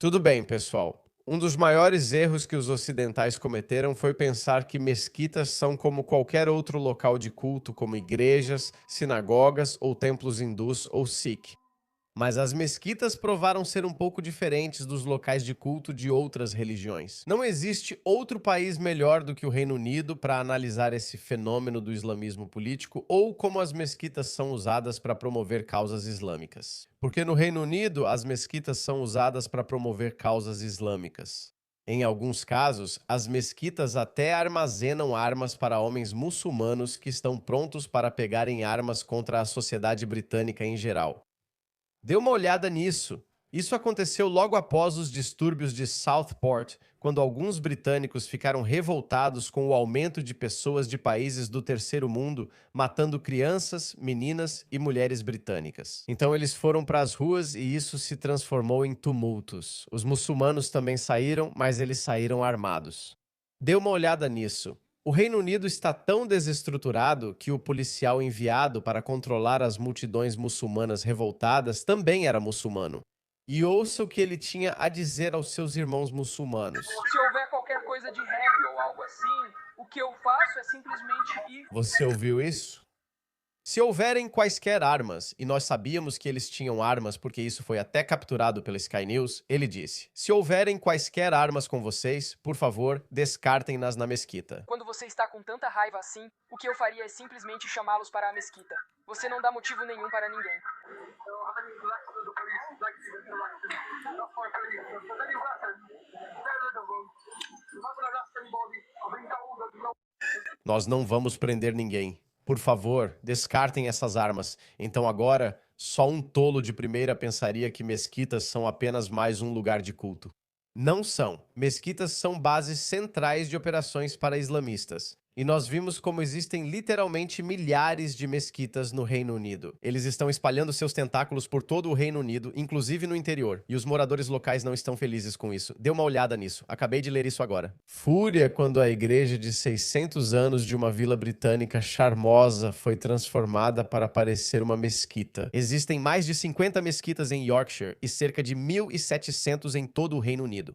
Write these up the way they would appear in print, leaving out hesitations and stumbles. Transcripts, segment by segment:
Tudo bem, pessoal. Um dos maiores erros que os ocidentais cometeram foi pensar que mesquitas são como qualquer outro local de culto, como igrejas, sinagogas ou templos hindus ou sikh. Mas as mesquitas provaram ser um pouco diferentes dos locais de culto de outras religiões. Não existe outro país melhor do que o Reino Unido para analisar esse fenômeno do islamismo político ou como as mesquitas são usadas para promover causas islâmicas. Porque no Reino Unido, as mesquitas são usadas para promover causas islâmicas. Em alguns casos, as mesquitas até armazenam armas para homens muçulmanos que estão prontos para pegarem armas contra a sociedade britânica em geral. Dê uma olhada nisso. Isso aconteceu logo após os distúrbios de Southport, quando alguns britânicos ficaram revoltados com o aumento de pessoas de países do terceiro mundo matando crianças, meninas e mulheres britânicas. Então eles foram para as ruas e isso se transformou em tumultos. Os muçulmanos também saíram, mas eles saíram armados. Dê uma olhada nisso. O Reino Unido está tão desestruturado que o policial enviado para controlar as multidões muçulmanas revoltadas também era muçulmano. E ouça o que ele tinha a dizer aos seus irmãos muçulmanos. Se houver qualquer coisa de rap ou algo assim, o que eu faço é simplesmente ir. Você ouviu isso? Se houverem quaisquer armas, e nós sabíamos que eles tinham armas porque isso foi até capturado pela Sky News, ele disse: se houverem quaisquer armas com vocês, por favor, descartem-nas na mesquita. Quando você está com tanta raiva assim, o que eu faria é simplesmente chamá-los para a mesquita. Você não dá motivo nenhum para ninguém. Nós não vamos prender ninguém. Por favor, descartem essas armas. Então agora, só um tolo de primeira pensaria que mesquitas são apenas mais um lugar de culto. Não são. Mesquitas são bases centrais de operações para islamistas. E nós vimos como existem literalmente milhares de mesquitas no Reino Unido. Eles estão espalhando seus tentáculos por todo o Reino Unido, inclusive no interior. E os moradores locais não estão felizes com isso. Dê uma olhada nisso. Acabei de ler isso agora. Fúria quando a igreja de 600 anos de uma vila britânica charmosa foi transformada para parecer uma mesquita. Existem mais de 50 mesquitas em Yorkshire e cerca de 1.700 em todo o Reino Unido.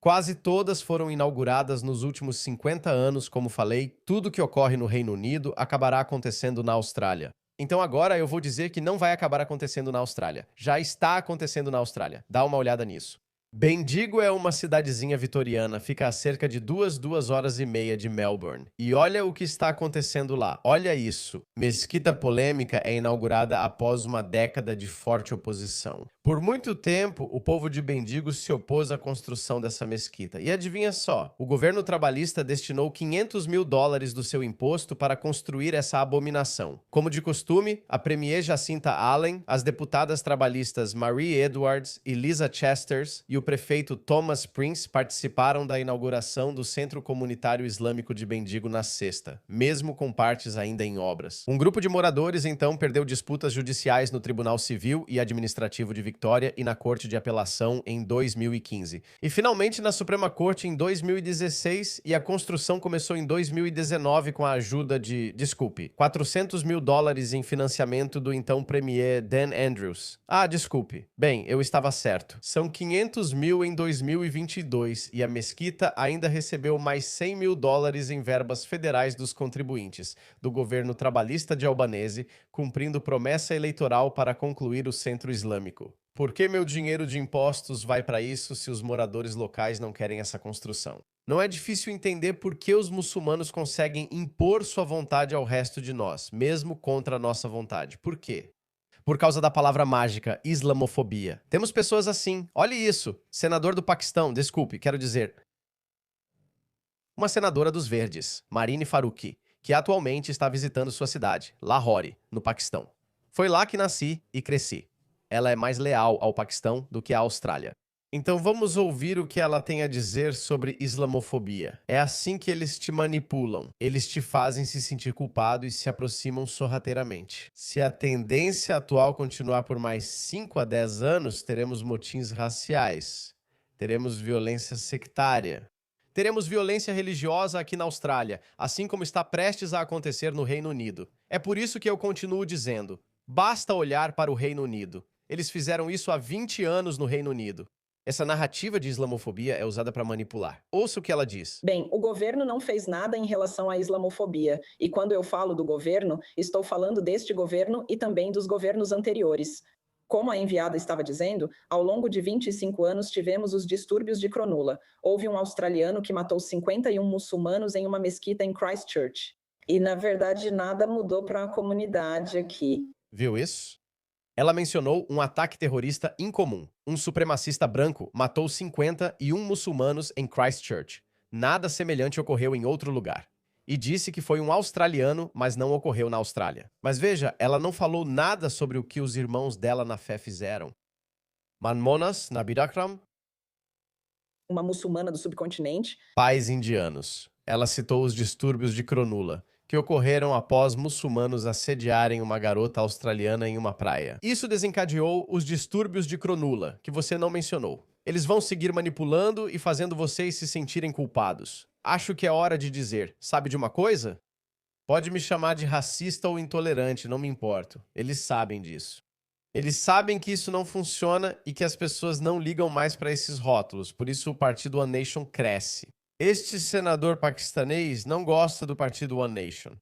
Quase todas foram inauguradas nos últimos 50 anos, como falei, tudo que ocorre no Reino Unido acabará acontecendo na Austrália. Então agora eu vou dizer que não vai acabar acontecendo na Austrália. Já está acontecendo na Austrália. Dá uma olhada nisso. Bendigo é uma cidadezinha vitoriana, fica a cerca de 2 horas e meia de Melbourne. E olha o que está acontecendo lá, olha isso. Mesquita polêmica é inaugurada após uma década de forte oposição. Por muito tempo, o povo de Bendigo se opôs à construção dessa mesquita. E adivinha só, o governo trabalhista destinou 500 mil dólares do seu imposto para construir essa abominação. Como de costume, a premier Jacinta Allen, as deputadas trabalhistas Marie Edwards e Lisa Chesters e o prefeito Thomas Prince participaram da inauguração do Centro Comunitário Islâmico de Bendigo na sexta, mesmo com partes ainda em obras. Um grupo de moradores, então, perdeu disputas judiciais no Tribunal Civil e Administrativo de Vitória e na Corte de Apelação em 2015. E finalmente na Suprema Corte em 2016 e a construção começou em 2019 com a ajuda de, 400 mil dólares em financiamento do então premier Dan Andrews. Ah, desculpe. Bem, eu estava certo. São 500 mil em 2022 e a mesquita ainda recebeu mais 100 mil dólares em verbas federais dos contribuintes, do governo trabalhista de Albanese, cumprindo promessa eleitoral para concluir o centro islâmico. Por que meu dinheiro de impostos vai para isso se os moradores locais não querem essa construção? Não é difícil entender por que os muçulmanos conseguem impor sua vontade ao resto de nós, mesmo contra a nossa vontade. Por quê? Por causa da palavra mágica, islamofobia. Temos pessoas assim. Olhe isso. Senador do Paquistão, desculpe, quero dizer. Uma senadora dos Verdes, Marine Faruqi, que atualmente está visitando sua cidade, Lahore, no Paquistão. Foi lá que nasci e cresci. Ela é mais leal ao Paquistão do que à Austrália. Então vamos ouvir o que ela tem a dizer sobre islamofobia. É assim que eles te manipulam. Eles te fazem se sentir culpado e se aproximam sorrateiramente. Se a tendência atual continuar por mais 5 a 10 anos, teremos motins raciais. Teremos violência sectária. Teremos violência religiosa aqui na Austrália, assim como está prestes a acontecer no Reino Unido. É por isso que eu continuo dizendo, basta olhar para o Reino Unido. Eles fizeram isso há 20 anos no Reino Unido. Essa narrativa de islamofobia é usada para manipular. Ouça o que ela diz. Bem, o governo não fez nada em relação à islamofobia, e quando eu falo do governo, estou falando deste governo e também dos governos anteriores. Como a enviada estava dizendo, ao longo de 25 anos tivemos os distúrbios de Cronulla. Houve um australiano que matou 51 muçulmanos em uma mesquita em Christchurch. E, na verdade, nada mudou para a comunidade aqui. Viu isso? Ela mencionou um ataque terrorista incomum. Um supremacista branco matou 51 muçulmanos em Christchurch. Nada semelhante ocorreu em outro lugar. E disse que foi um australiano, mas não ocorreu na Austrália. Mas veja, ela não falou nada sobre o que os irmãos dela na fé fizeram. Manmonas Nabirakram, Uma muçulmana do subcontinente. pais indianos. Ela citou os distúrbios de Cronulla, que ocorreram após muçulmanos assediarem uma garota australiana em uma praia. Isso desencadeou os distúrbios de Cronulla, que você não mencionou. Eles vão seguir manipulando e fazendo vocês se sentirem culpados. Acho que é hora de dizer, sabe de uma coisa? Pode me chamar de racista ou intolerante, não me importo. Eles sabem disso. Eles sabem que isso não funciona e que as pessoas não ligam mais para esses rótulos, por isso o partido One Nation cresce. Este senador paquistanês não gosta do partido One Nation.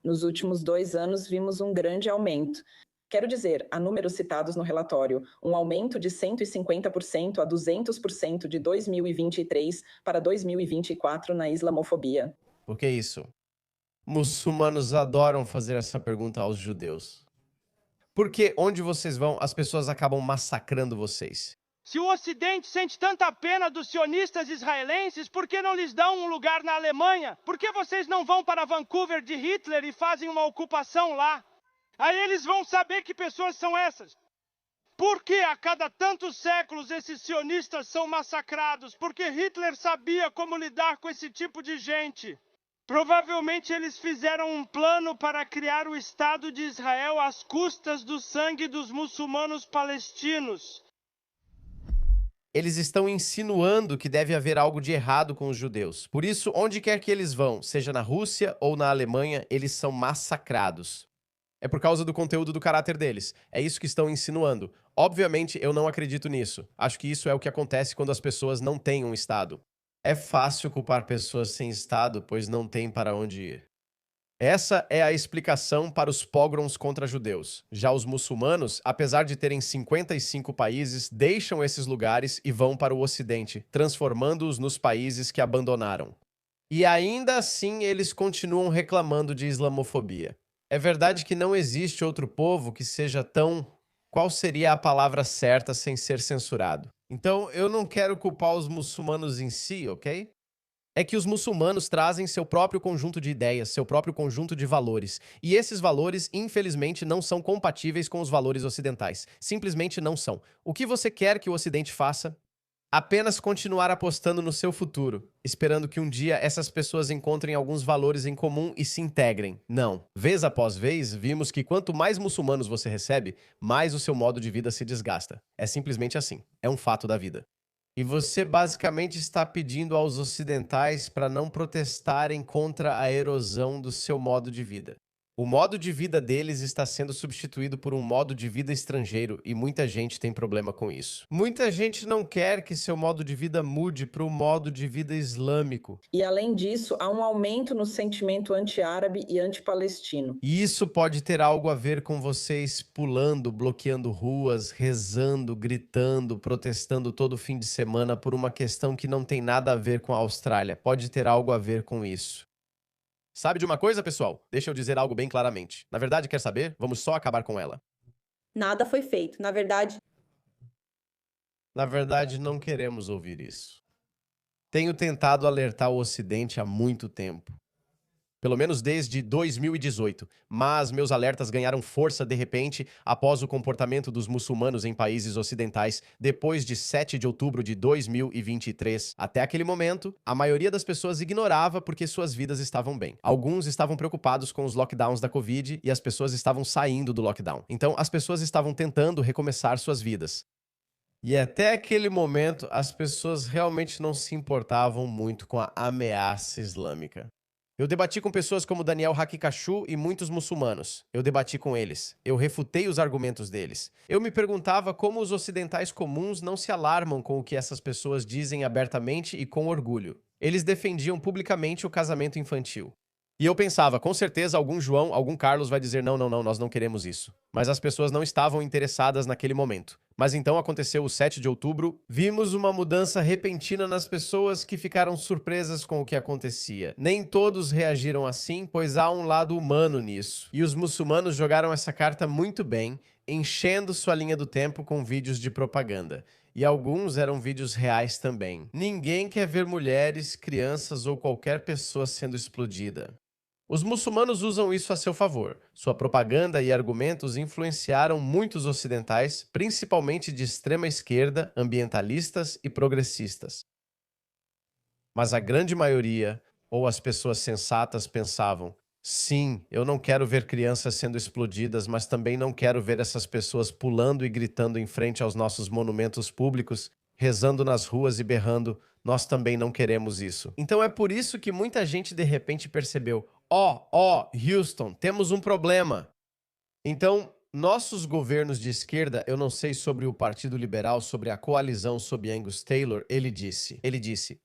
Nos últimos 2 anos, vimos um grande aumento. Quero dizer, há números citados no relatório, um aumento de 150% a 200% de 2023 para 2024 na islamofobia. Por que isso? Muçulmanos adoram fazer essa pergunta aos judeus. Porque onde vocês vão, as pessoas acabam massacrando vocês. Se o Ocidente sente tanta pena dos sionistas israelenses, por que não lhes dão um lugar na Alemanha? Por que vocês não vão para Vancouver de Hitler e fazem uma ocupação lá? Aí eles vão saber que pessoas são essas. Por que a cada tantos séculos esses sionistas são massacrados? Porque Hitler sabia como lidar com esse tipo de gente. Provavelmente eles fizeram um plano para criar o Estado de Israel às custas do sangue dos muçulmanos palestinos. Eles estão insinuando que deve haver algo de errado com os judeus. Por isso, onde quer que eles vão, seja na Rússia ou na Alemanha, eles são massacrados. É por causa do conteúdo do caráter deles. É isso que estão insinuando. Obviamente, eu não acredito nisso. Acho que isso é o que acontece quando as pessoas não têm um Estado. É fácil culpar pessoas sem Estado, pois não têm para onde ir. Essa é a explicação para os pogroms contra judeus. Já os muçulmanos, apesar de terem 55 países, deixam esses lugares e vão para o Ocidente, transformando-os nos países que abandonaram. E ainda assim eles continuam reclamando de islamofobia. É verdade que não existe outro povo que seja tão... Qual seria a palavra certa sem ser censurado? Então, eu não quero culpar os muçulmanos em si, ok? É que os muçulmanos trazem seu próprio conjunto de ideias, seu próprio conjunto de valores. E esses valores, infelizmente, não são compatíveis com os valores ocidentais. Simplesmente não são. O que você quer que o Ocidente faça? Apenas continuar apostando no seu futuro, esperando que um dia essas pessoas encontrem alguns valores em comum e se integrem. Não. Vez após vez, vimos que quanto mais muçulmanos você recebe, mais o seu modo de vida se desgasta. É simplesmente assim. É um fato da vida. E você basicamente está pedindo aos ocidentais para não protestarem contra a erosão do seu modo de vida. O modo de vida deles está sendo substituído por um modo de vida estrangeiro e muita gente tem problema com isso. Muita gente não quer que seu modo de vida mude para o modo de vida islâmico. E, além disso, há um aumento no sentimento anti-árabe e anti-palestino. E isso pode ter algo a ver com vocês pulando, bloqueando ruas, rezando, gritando, protestando todo fim de semana por uma questão que não tem nada a ver com a Austrália. Pode ter algo a ver com isso. Sabe de uma coisa, pessoal? Deixa eu dizer algo bem claramente. Na verdade, quer saber? Vamos só acabar com ela. Nada foi feito. Na verdade, não queremos ouvir isso. Tenho tentado alertar o Ocidente há muito tempo. Pelo menos desde 2018, mas meus alertas ganharam força de repente após o comportamento dos muçulmanos em países ocidentais depois de 7 de outubro de 2023. Até aquele momento, a maioria das pessoas ignorava porque suas vidas estavam bem. Alguns estavam preocupados com os lockdowns da Covid e as pessoas estavam saindo do lockdown. Então, as pessoas estavam tentando recomeçar suas vidas. E até aquele momento, as pessoas realmente não se importavam muito com a ameaça islâmica. Eu debati com pessoas como Daniel Hakikachu e muitos muçulmanos. Eu debati com eles. Eu refutei os argumentos deles. Eu me perguntava como os ocidentais comuns não se alarmam com o que essas pessoas dizem abertamente e com orgulho. Eles defendiam publicamente o casamento infantil. E eu pensava, com certeza algum João, algum Carlos vai dizer não, não, não, nós não queremos isso. Mas as pessoas não estavam interessadas naquele momento. Mas então aconteceu o 7 de outubro, vimos uma mudança repentina nas pessoas que ficaram surpresas com o que acontecia. Nem todos reagiram assim, pois há um lado humano nisso. E os muçulmanos jogaram essa carta muito bem, enchendo sua linha do tempo com vídeos de propaganda. E alguns eram vídeos reais também. Ninguém quer ver mulheres, crianças ou qualquer pessoa sendo explodida. Os muçulmanos usam isso a seu favor. Sua propaganda e argumentos influenciaram muitos ocidentais, principalmente de extrema esquerda, ambientalistas e progressistas. Mas a grande maioria, ou as pessoas sensatas, pensavam: sim, eu não quero ver crianças sendo explodidas, mas também não quero ver essas pessoas pulando e gritando em frente aos nossos monumentos públicos, rezando nas ruas e berrando: nós também não queremos isso. Então é por isso que muita gente de repente percebeu: Houston, temos um problema. Então, nossos governos de esquerda, eu não sei sobre o Partido Liberal, sobre a coalizão sob Angus Taylor, ele disse,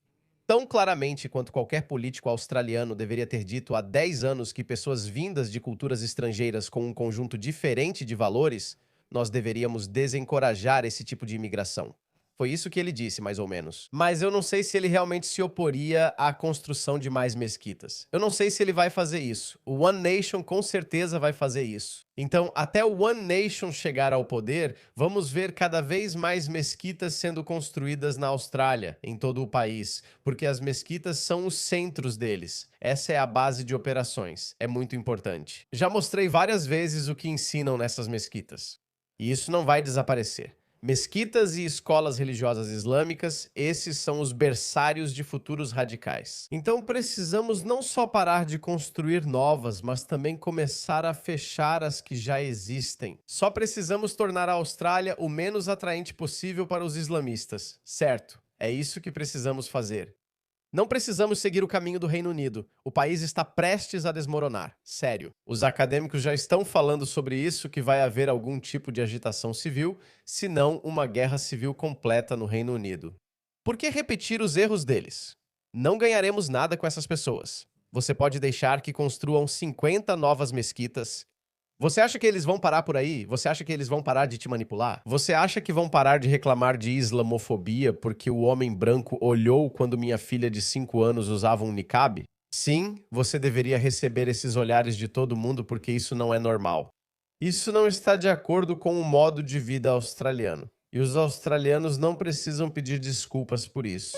tão claramente quanto qualquer político australiano deveria ter dito há 10 anos que pessoas vindas de culturas estrangeiras com um conjunto diferente de valores, nós deveríamos desencorajar esse tipo de imigração. Foi isso que ele disse, mais ou menos. Mas eu não sei se ele realmente se oporia à construção de mais mesquitas. Eu não sei se ele vai fazer isso. O One Nation com certeza vai fazer isso. Então, até o One Nation chegar ao poder, vamos ver cada vez mais mesquitas sendo construídas na Austrália, em todo o país, porque as mesquitas são os centros deles. Essa é a base de operações. É muito importante. Já mostrei várias vezes o que ensinam nessas mesquitas. E isso não vai desaparecer. Mesquitas e escolas religiosas islâmicas, esses são os berçários de futuros radicais. Então precisamos não só parar de construir novas, mas também começar a fechar as que já existem. Só precisamos tornar a Austrália o menos atraente possível para os islamistas, certo? É isso que precisamos fazer. Não precisamos seguir o caminho do Reino Unido. O país está prestes a desmoronar. Sério. Os acadêmicos já estão falando sobre isso, que vai haver algum tipo de agitação civil, se não uma guerra civil completa no Reino Unido. Por que repetir os erros deles? Não ganharemos nada com essas pessoas. Você pode deixar que construam 50 novas mesquitas. Você acha que eles vão parar por aí? Você acha que eles vão parar de te manipular? Você acha que vão parar de reclamar de islamofobia porque o homem branco olhou quando minha filha de 5 anos usava um niqab? Sim, você deveria receber esses olhares de todo mundo porque isso não é normal. Isso não está de acordo com o modo de vida australiano. E os australianos não precisam pedir desculpas por isso.